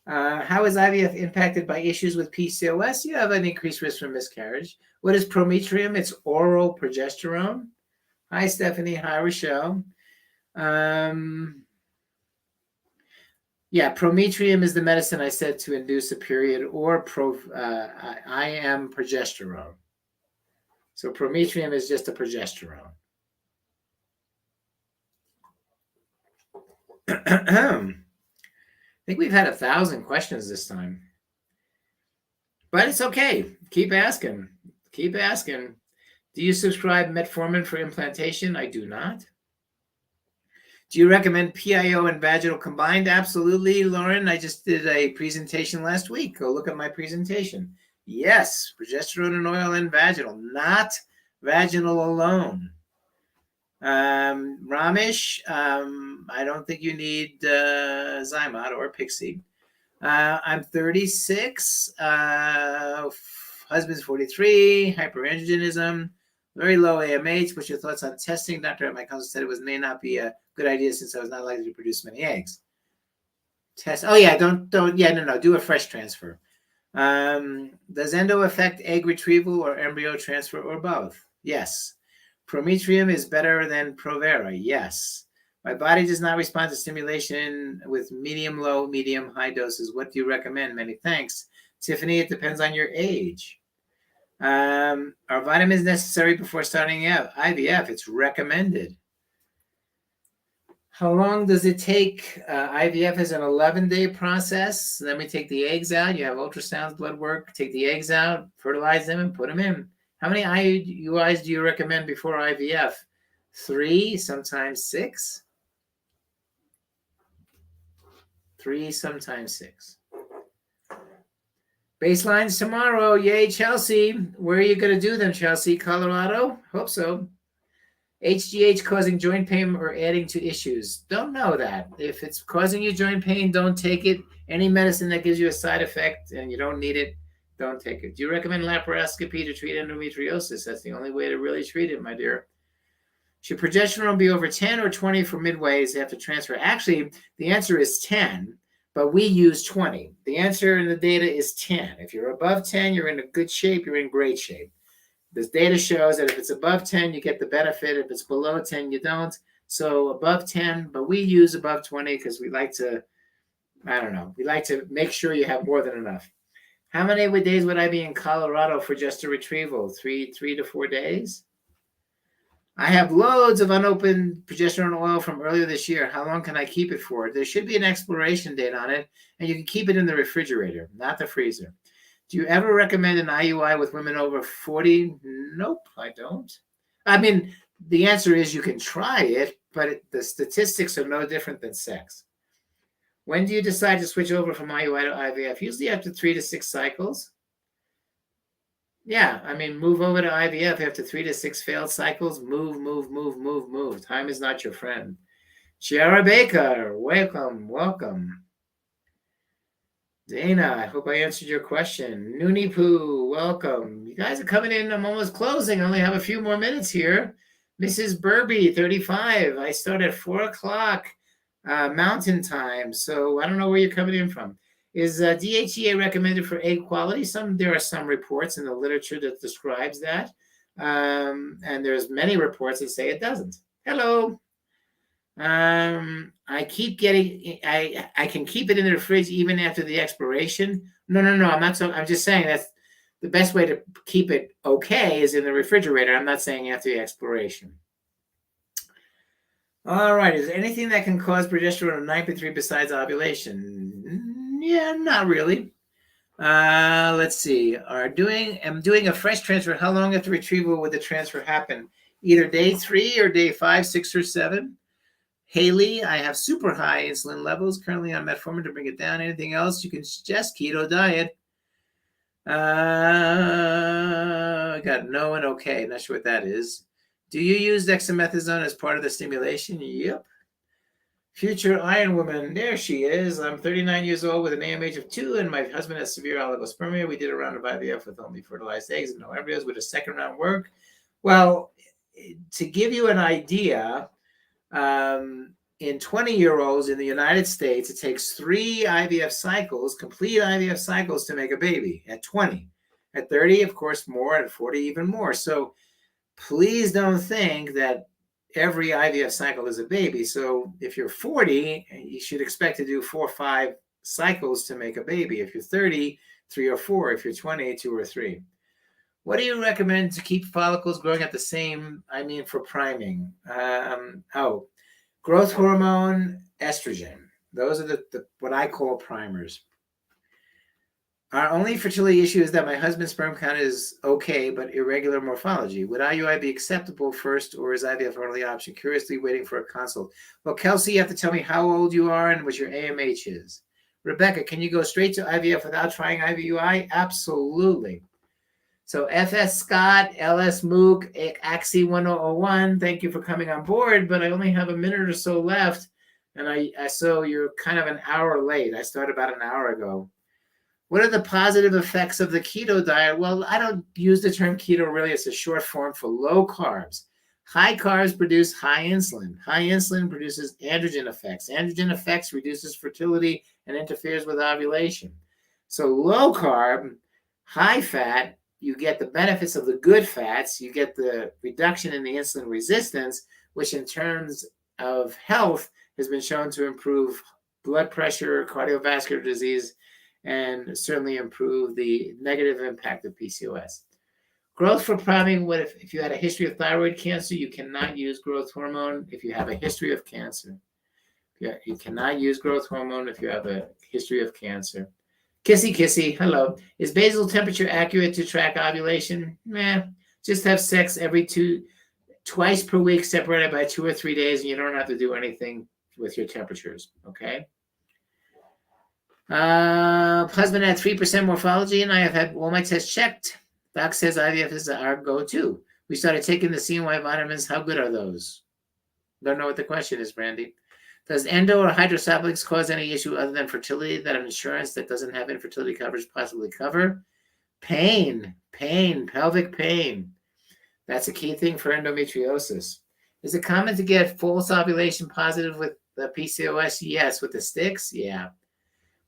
How is IVF impacted by issues with PCOS? You have an increased risk for miscarriage. What is Prometrium? It's oral progesterone. Hi, Stephanie. Hi, Rochelle. Yeah, Prometrium is the medicine I said to induce a period, or I am progesterone. So Prometrium is just a progesterone. I think we've had 1,000 questions this time. But it's okay. Keep asking. Keep asking. Do you subscribe metformin for implantation? I do not. Do you recommend PIO and vaginal combined? Absolutely, Lauren. I just did a presentation last week. Go look at my presentation. Yes, progesterone and oil and vaginal, not vaginal alone. Ramesh, I don't think you need Zymot or Pixie. I'm 36, husband's 43, hyperandrogenism, very low AMH. What's your thoughts on testing? Doctor at my consult said it may not be a good idea since I was not likely to produce many eggs. Test. Oh yeah, don't. Yeah, no. Do a fresh transfer. Does endo affect egg retrieval or embryo transfer or both? Yes. Prometrium is better than Provera. Yes. My body does not respond to stimulation with medium, low, medium, high doses. What do you recommend? Many thanks. Tiffany, it depends on your age. Are vitamins necessary before starting out IVF? It's recommended. How long does it take? IVF is an 11-day process. Then we take the eggs out. You have ultrasounds, blood work. Take the eggs out, fertilize them, and put them in. How many IUIs do you recommend before IVF? 3, sometimes 6. 3, sometimes 6. Baselines tomorrow. Yay, Chelsea. Where are you going to do them, Chelsea? Colorado? Hope so. HGH causing joint pain or adding to issues? Don't know that. If it's causing you joint pain, don't take it. Any medicine that gives you a side effect and you don't need it, don't take it. Do you recommend laparoscopy to treat endometriosis? That's the only way to really treat it, my dear. Should progesterone be over 10 or 20 for midways after transfer? Actually, the answer is 10, but we use 20. The answer in the data is 10. If you're above 10, you're in a good shape. You're in great shape. This data shows that if it's above 10, you get the benefit. If it's below 10, you don't. So above 10, but we use above 20 because we like to, we like to make sure you have more than enough. How many days would I be in Colorado for just a retrieval? 3 to 4 days? I have loads of unopened progesterone oil from earlier this year. How long can I keep it for? There should be an expiration date on it, and you can keep it in the refrigerator, not the freezer. Do you ever recommend an IUI with women over 40? Nope, I don't. I mean, the answer is you can try it, but the statistics are no different than sex. When do you decide to switch over from IUI to IVF? Usually after 3 to 6 cycles. Yeah, I mean, move over to IVF after 3 to 6 failed cycles. Move. Time is not your friend. Chiara Baker, welcome. Dana, I hope I answered your question. Noonie Poo, welcome. You guys are coming in. I'm almost closing. I only have a few more minutes here. Mrs. Burby, 35. I start at 4 o'clock Mountain Time. So I don't know where you're coming in from. Is DHEA recommended for egg quality? There are some reports in the literature that describes that. And there's many reports that say it doesn't. Hello. I keep getting, I can keep it in the fridge even after the expiration. No. I'm just saying that's the best way to keep it okay is in the refrigerator. I'm not saying after the expiration. All right. Is there anything that can cause progesterone to 9.3 besides ovulation? Yeah, not really. Let's see. I'm doing a fresh transfer. How long after retrieval would the transfer happen? Either day 3 or day 5, 6, or 7. Haley, I have super high insulin levels. Currently on metformin to bring it down. Anything else you can suggest? Keto diet. I got no and okay. Not sure what that is. Do you use dexamethasone as part of the stimulation? Yep. Future Iron Woman, there she is. I'm 39 years old with an AMH of 2, and my husband has severe oligospermia. We did a round of IVF with only fertilized eggs and no embryos. Would a second round work? Well, to give you an idea, in 20-year-olds in the United States, it takes 3 IVF cycles, complete IVF cycles, to make a baby at 20. At 30, of course, more. At 40, even more. So please don't think that every IVF cycle is a baby. So if you're 40, you should expect to do 4 or 5 cycles to make a baby. If you're 30, 3 or 4. If you're 20, 2 or 3. What do you recommend to keep follicles growing at the same, for priming? Growth hormone, estrogen. Those are the what I call primers. Our only fertility issue is that my husband's sperm count is okay, but irregular morphology. Would IUI be acceptable first, or is IVF our only option? Curiously waiting for a consult. Well, Kelsey, you have to tell me how old you are and what your AMH is. Rebecca, can you go straight to IVF without trying IUI? Absolutely. So FS Scott, LS Mook, Axie 1001, thank you for coming on board, but I only have a minute or so left, and I so you're kind of an hour late. I started about an hour ago. What are the positive effects of the keto diet? Well, I don't use the term keto really. It's a short form for low carbs. High carbs produce high insulin. High insulin produces androgen effects. Androgen effects reduces fertility and interferes with ovulation. So low carb, high fat, you get the benefits of the good fats. You get the reduction in the insulin resistance, which in terms of health has been shown to improve blood pressure, cardiovascular disease, and certainly improve the negative impact of PCOS. Growth for priming, if you had a history of thyroid cancer, you cannot use growth hormone if you have a history of cancer. You cannot use growth hormone if you have a history of cancer. Kissy, kissy, hello. Is basal temperature accurate to track ovulation? Just have sex twice per week, separated by 2 or 3 days, and you don't have to do anything with your temperatures, okay? Husband had 3% morphology, and I have had all my tests checked. Doc says IVF is our go-to. We started taking the CNY vitamins. How good are those? Don't know what the question is, Brandy. Does endo or hydrocephalus cause any issue other than fertility that an insurance that doesn't have infertility coverage possibly cover? Pain, pelvic pain. That's a key thing for endometriosis. Is it common to get false ovulation positive with the PCOS? Yes. With the sticks? Yeah.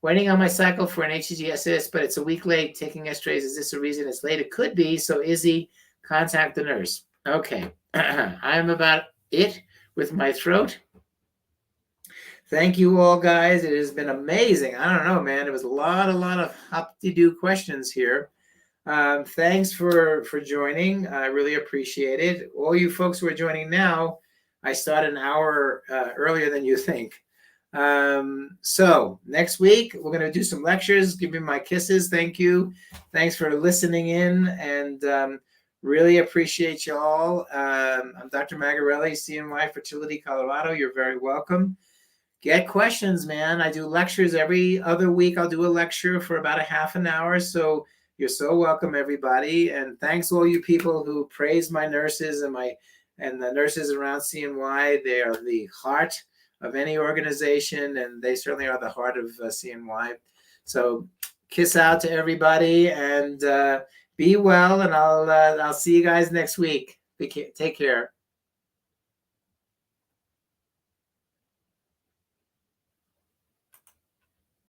Waiting on my cycle for an HGSS, but it's a week late. Taking estrays, is this a reason it's late? It could be. So Izzy, contact the nurse. Okay. I'm about it with my throat. Thank you all, guys. It has been amazing. I don't know, man. It was a lot of hop-de-doo questions here. Thanks for joining. I really appreciate it. All you folks who are joining now, I start an hour earlier than you think. So next week, we're going to do some lectures. Give me my kisses. Thank you. Thanks for listening in, and really appreciate you all. I'm Dr. Magarelli, CNY Fertility, Colorado. You're very welcome. Get questions, man. I do lectures every other week. I'll do a lecture for about a half an hour. So you're so welcome, everybody. And thanks all you people who praise my nurses and the nurses around CNY. They are the heart of any organization, and they certainly are the heart of CNY. So kiss out to everybody, and be well, and I'll see you guys next week. Take care.